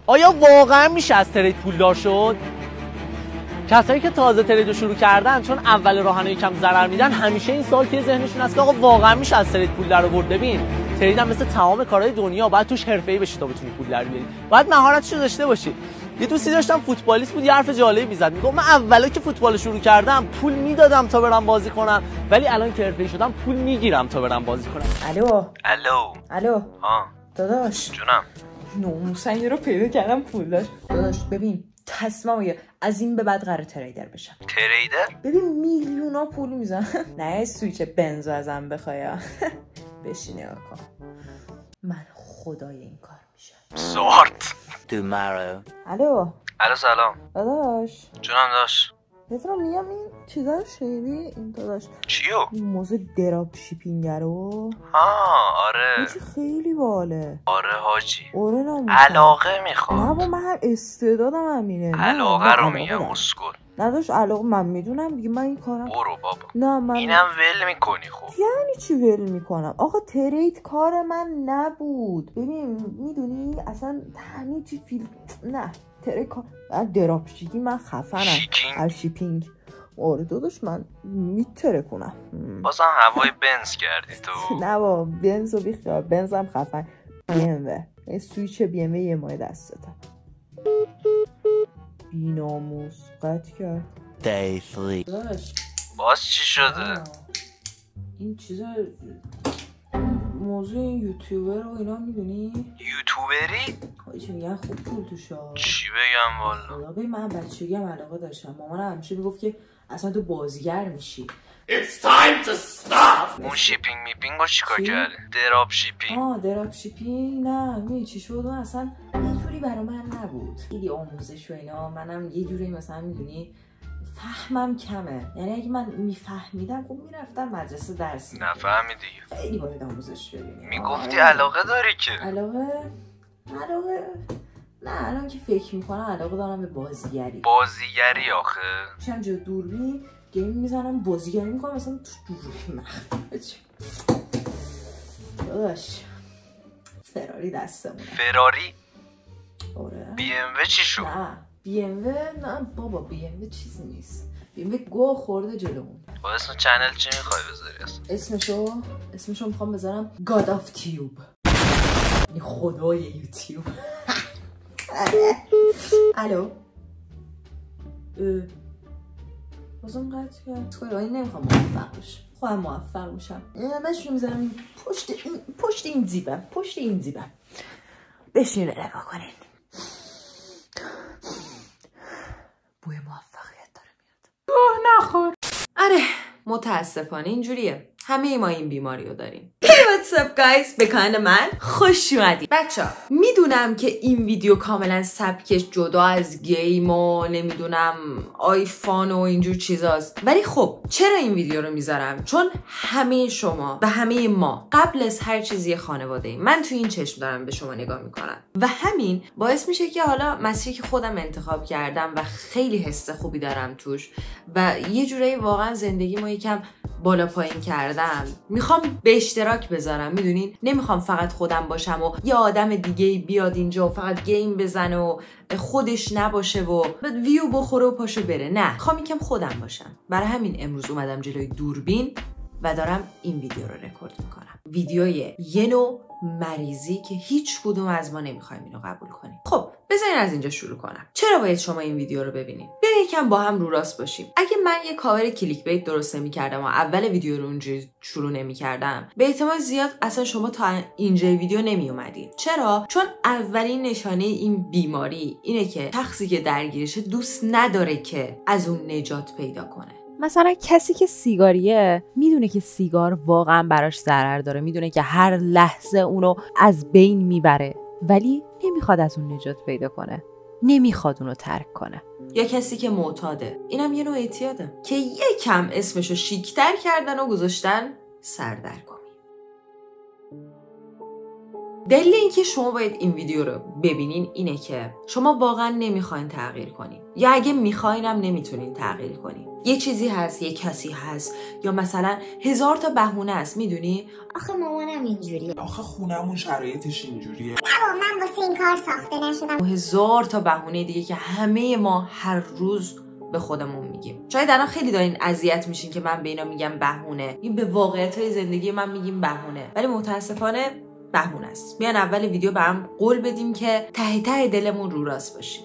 آیا واقعا میشه از ترید پولدار شد؟ کسایی که تازه ترید رو شروع کردن چون اول راهن یکم ضرر میدن، همیشه این سوال توی ذهنشون هست که آقا واقعا میشه از ترید پول در آورد؟ ببین، ترید هم مثل تمام کارهای دنیا باید توش حرفه‌ای بشی تا بتونی پول در بیاری. باید مهارتشو داشته باشی. یه دوستی داشتم فوتبالیست بود، یه حرف جالبی میزد. میگم من اولا که فوتبال شروع کردم پول میدادم تا برم بازی کنم، ولی الان که حرفه‌ای شدم پول میگیرم تا برم بازی کنم. الو ها داداش، جونم. ناموسن یه رو پیدا کردم پول داشت. داداش ببین تصمیم از این به بعد قراره تریدر بشم. تریدر؟ ببین میلیونا پول میزنم. نه سویچ بنز ازم بخوای. بشین نگاه کن، من خدای این کار میشم. زارت. الو سلام. داداش، جونم داش. پدرام میگم این چیزا رو شنیدی؟ این داداش چیو؟ این موضوع دراپ شیپینگ رو. آره. این چی خیلی باله. آره حاجی. آره نموسن. علاقه میخواد. نه با من استعدادم همینه. علاقه رو میگم اسکل. نداشت علاقه، من میدونم دیگه، من این کارم. برو بابا. نه من اینم ول میکنی خب. یعنی چی ول میکنم؟ آقا ترید کار من نبود. ببین میدونی اصلا همه چی نه ترید کار دراپ شیپینگ من خفنم. شیپینگ آره داداش من میتره کنم. بازم هوای بنز کردی تو. نه با بنز رو بیخیال، بنزم خفن. BMW سویچ BMW یه ماه دستتم. بیناموس قطع کرد. داداش باز چی شده؟ این چیزا موضوع این یوتیوبر رو اینا میدونی؟ یوتیوبری؟ چی میگن خوب پول توشه. چی بگم والا؟ خدا ببین من بچگی هم علاقه داشتم. مامانم همیشه میگفت که اصلا تو بازیگر میشی. It's time to stop. اون شیپینگ میپینگ رو چیکار کردی؟ دراپ شیپینگ. دراپ شیپینگ نه می چی شد؟ اصلا یه جوری برای من نبود. خیلی آموزش و اینا، منم یه جوری مثلا میدونی فهمم کمه. یعنی اگه من میفهمیدم خب میرفتم مدرسه درس. نفهمیدی دیگه. خیلی باید آموزش ببینی. میگفتی علاقه داری که. علاقه نه الان که فکر میکنم علاقه دارم به بازیگری. بازیگری آخه میشم جا دوربین گیم میزنم بازیگری میکنم مثلا تو دوربین مخفی. داداش فراری دستمونه. فراری؟ آره. BMW چی شد؟ نه BMW نه بابا، BMW چیزی نیست. BMW گوه خورده جلومون. با اسم چنل چی میخوای بذاری اسمشو میخوام بذارم God of Tube. یعنی خدای یوتیوب. الو بازم قطع کرد. خیلی این نمیخوام موفق بشه. خواهم موفق میشم. من شروع میزنم پشت این زیبم. بشین نگاه کنین. بوی موفقیت داره میاد. نخور. آره متاسفانه اینجوریه. همه ما این بیماری رو داریم. Hey what's up guys، به کانال من خوش اومدید. بچه ها میدونم که این ویدیو کاملا سبکش جدا از گیم و نمیدونم آیفون و اینجور چیزاست، ولی خب چرا این ویدیو رو میذارم؟ چون همه شما و همه ما قبل از هر چیزی خانواده ایم. من تو این چشم دارم به شما نگاه میکنم و همین باعث میشه که حالا مسیری که خودم انتخاب کردم و خیلی حس خوبی دارم توش و یه جورایی واقعا زندگیمو یکم بالا پایین کردم، میخوام به اشتراک بذارم. میدونین نمیخوام فقط خودم باشم و یه آدم دیگه بیاد اینجا و فقط گیم بزنه و خودش نباشه و ویو بخوره و پاشو بره. نه، میخوام یکم خودم باشم. برای همین امروز اومدم جلوی دوربین و دارم این ویدیو رو رکورد میکنم. ویدیوی یه نوع مریضی که هیچ کدوم از ما نمیخوایم اینو قبول کنیم. خب بذارین از اینجا شروع کنم. چرا باید شما این ویدیو رو ببینید؟ بیاین یکم با هم رو راست باشیم. اگه من یه کاور کلیک بیت درست نمی‌کردم و اول ویدیو رو اونجوری شروع نمی‌کردم، به احتمال زیاد اصلا شما تا اینجای ویدیو نمی‌اومدین. چرا؟ چون اولین نشانه این بیماری اینه که شخصی که درگیرشه دوست نداره که از اون نجات پیدا کنه. مثلا کسی که سیگاریه میدونه که سیگار واقعا براش ضرر داره، میدونه که هر لحظه اونو از بین میبره، ولی نمیخواد از اون نجات پیدا کنه، نمیخواد اونو ترک کنه. یا کسی که معتاده، اینم یه نوع اعتیاده که یکم اسمشو شیک‌تر کردن و گذاشتن سردرگمی. دلیل اینکه شما باید این ویدیو رو ببینین اینه که شما واقعا نمیخواین تغییر کنین، یا اگه میخواین هم نمیتونین تغییر کنین. یه چیزی هست، یه کسی هست، یا مثلا 1000 تا بهونه است. میدونی آخه مامانم اینجوریه، آخه خونمون شرایطش اینجوریه، بابا من واسه این کار ساخته نشدم. 1000 تا بهونه دیگه که همه ما هر روز به خودمون میگیم. شاید الان خیلی دارین اذیت میشین که من به اینا میگم بهونه، این به واقعیت‌های زندگی من میگیم بهونه، ولی متاسفانه بهونه است. بیان اول ویدیو به هم قول بدیم که ته ته دلمون رو راست باشیم.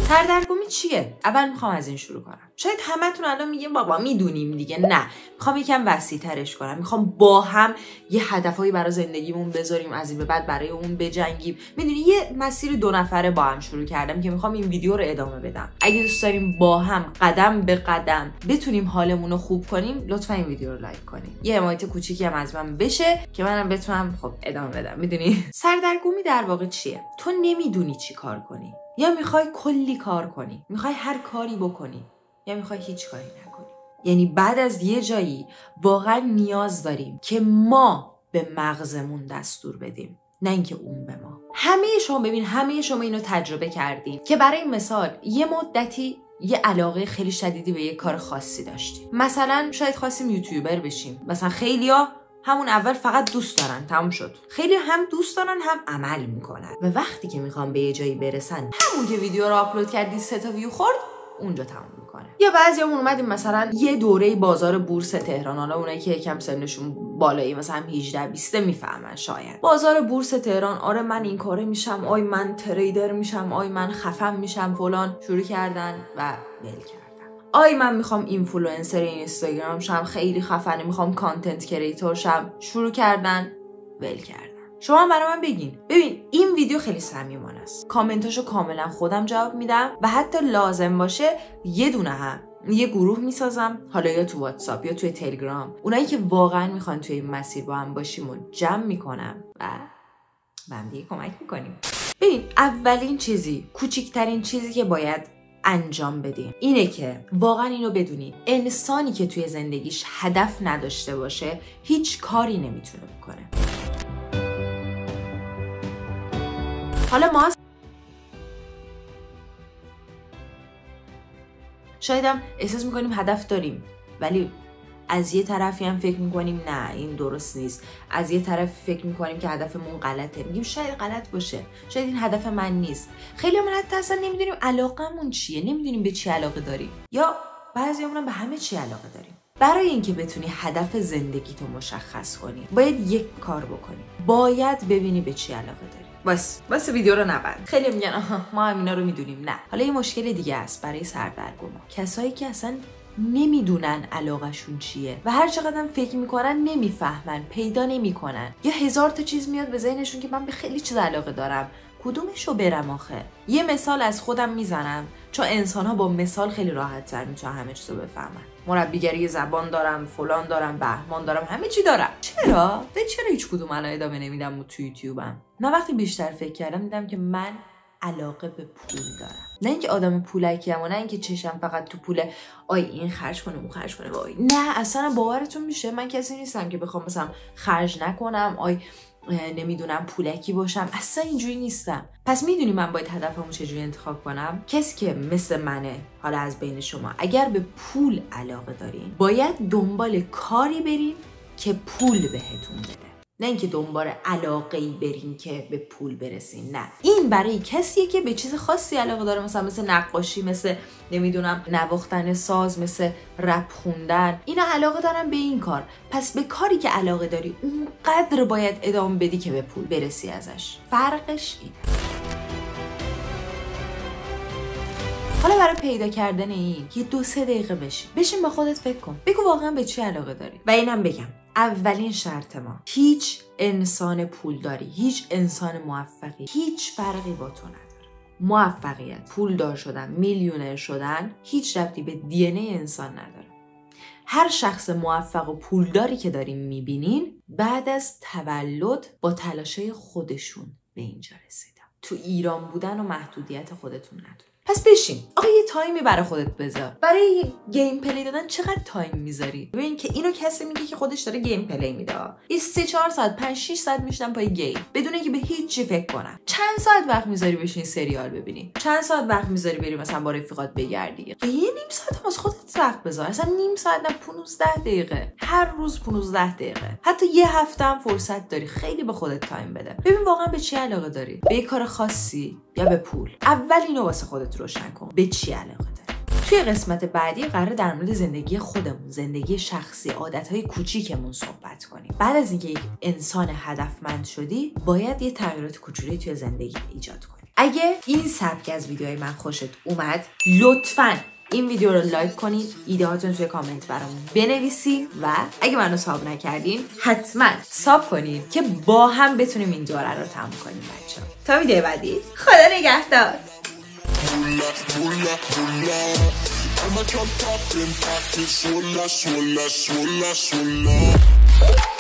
سردرگمی چیه؟ اول میخوام از این شروع کنم. شاید همتون الان میگین بابا میدونیم دیگه. نه، میخوام یکم وسیع‌ترش کنم. میخوام با هم یه هدفایی برای زندگیمون بذاریم، از این به بعد برای اون بجنگیم. میدونی یه مسیر 2 نفره با هم شروع کردم که میخوام این ویدیو رو ادامه بدم. اگه دوست داریم با هم قدم به قدم بتونیم حالمون رو خوب کنیم، لطفا این ویدیو رو لایک کنیم. یه حمایت کوچیکی هم از من بشه که منم بتونم خب ادامه بدم. میدونی سردرگمی در واقع چیه؟ تو نمیدونی چی کار کنی، یا میخوای کلی کار کنی، میخوای هر کاری بکنی، یا میخوای هیچ کاری نکنی. یعنی بعد از یه جایی واقعا نیاز داریم که ما به مغزمون دستور بدیم، نه اینکه اون به ما. همه شما اینو تجربه کردین که برای مثال یه مدتی یه علاقه خیلی شدیدی به یه کار خاصی داشتیم. مثلا شاید خواستیم یوتیوبر بشیم. مثلا خیلیا همون اول فقط دوست دارن، تموم شد. خیلی هم دوست دارن هم عمل میکنن، و وقتی که میخوان به یه جایی برسن، همون که ویدیو رو آپلود کردی 3 تا ویو خورد، اونجا تموم میکنه. یا بعضیامون اومدیم مثلا یه دوره بازار بورس تهران، حالا اونایی که یکم سنشون بالایی مثلا 18-20 میفهمن شاید. بازار بورس تهران، آره من این کاره میشم، آی من تریدر میشم، آی من خفن میشم فلان، شروع کردن و ول کردن. آی من میخوام اینفلوئنسر اینستاگرام شم، خیلی خفنه، میخوام کانتنت کریتور شم، شروع کردن، ول کردن. شما هم برای من بگین. ببین این ویدیو خیلی صمیمانه است، کامنتاشو کاملا خودم جواب میدم، و حتی لازم باشه یه دونه هم یه گروه میسازم، حالا یا تو واتساپ یا توی تلگرام. اونایی که واقعا میخوان توی این مسیر با هم باشیم و جمع میکنم و هم دیگه کمک میکنیم. ببین اولین چیزی، کوچکترین چیزی که باید انجام بدین اینه که واقعا اینو بدونید، انسانی که توی زندگیش هدف نداشته باشه هیچ کاری نمیتونه بکنه. حالا ما شاید هم احساس میکنیم هدف داریم، ولی از یه طرفی هم فکر میکنیم نه این درست نیست، از یه طرف فکر میکنیم که هدفمون غلطه، میگیم شاید غلط باشه، شاید این هدف من نیست. خیلی من حتی اصلا نمیدونیم علاقمون چیه، نمیدونیم به چی علاقه داریم، یا بعضیامون هم به همه چی علاقه داریم. برای اینکه بتونی هدف زندگیتو مشخص کنی، باید یک کار بکنی، باید ببینی به چی علاقه داری. بس ویدیو رو نبند. خیلی میگن آها ما هم اینا رو میدونیم. نه، حالا یه مشکل دیگه است برای سردرگما، کسایی که اصلا نمیدونن علاقشون چیه و هر چقدر فکر میکنن نمیفهمن، پیدا نمیکنن، یا 1000 تا چیز میاد به ذهنشون که من به خیلی چیز علاقه دارم، کدومشو برم آخه؟ یه مثال از خودم میزنم، چون انسان‌ها با مثال خیلی راحت‌تر میتونن همه چیزو بفهمن. مربیگری زبان دارم، فلان دارم، بهمان دارم، همه چی دارم. چرا هیچ کدوم الان ادامه نمیدم تو یوتیوبم؟ من وقتی بیشتر فکر کردم دیدم که من علاقه به پول دارم. نه اینکه آدم پولکیم و نه اینکه چشم فقط تو پوله، آی این خرج کنه اون خرج کنه، وای نه اصلا باورتون میشه من کسی نیستم که بخوام مثلا خرج نکنم، آی نمیدونم پولکی باشم، اصلا اینجوری نیستم. پس میدونی من باید هدفمو چجوری انتخاب کنم؟ کسی که مثل منه، حالا از بین شما اگر به پول علاقه دارین، باید دنبال کاری برین که پول بهتون بده، نه اینکه دنبال علاقه‌ای برین که به پول برسین. نه، این برای کسیه که به چیز خاصی علاقه داره، مثلا نقاشی، مثل نمیدونم نواختن ساز، مثل رپ خوندن، اینا علاقه دارن به این کار. پس به کاری که علاقه داری اونقدر باید ادامه بدی که به پول برسی ازش. فرقش اینه. حالا برای پیدا کردن این یه 2-3 دقیقه بشین با خودت فکر کن، بگو واقعا به چی علاقه داری. و اینم بگم اولین شرط ما، هیچ انسان پولداری، هیچ انسان موفقی هیچ فرقی با تو نداره. موفقیت، پولدار شدن، میلیونر شدن هیچ ربطی به دی ان ای انسان نداره. هر شخص موفق و پولداری که داریم میبینین بعد از تولد با تلاشای خودشون به اینجا رسیدن. تو ایران بودن و محدودیت خودتون نداره. پس بشین آقا یه تایمی برای خودت بذار. برای گیم پلی دادن چقدر تایم میذاری؟ ببین که اینو کسی میگه که خودش داره گیم پلی میده، این 3-4 ساعت 5-6 ساعت میشدن پای گیم بدون اینکه به هیچ چی فکر کنم. چند ساعت وقت میذاری بشین سریال ببینی؟ چند ساعت وقت میذاری بری مثلا با رفیقات بگردی؟ یه نیم ساعت واسه خودت وقت بذار. اصلا نیم ساعت نه 15 دقیقه، هر روز 15 دقیقه، حتی یه هفته هم فرصت داری خیلی به خودت تایم بده. ببین واقعا به چی علاقه داری؟ به یه کار خاصی یا به پول؟ اول اینو واسه خودت روشن کن، به چی علاقه داری. توی قسمت بعدی قراره در مورد زندگی خودمون، زندگی شخصی، عادتهای کوچیکمون صحبت کنیم. بعد از اینکه یک انسان هدفمند شدی، باید یه تغییرات کوچولی توی زندگی ایجاد کنی. اگه این سبک از ویدیوهای من خوشت اومد، لطفاً این ویدیو رو لایک کنید، ایده هاتون توی کامنت برامون بنویسید و اگه منو ساب نکردین حتما ساب کنید که با هم بتونیم این دوره رو تموم کنیم بچه‌ها. تا ویدیو بعدی، خدا نگهدار. I'm a jump up in pocket, swolla, swolla, swolla, swolla.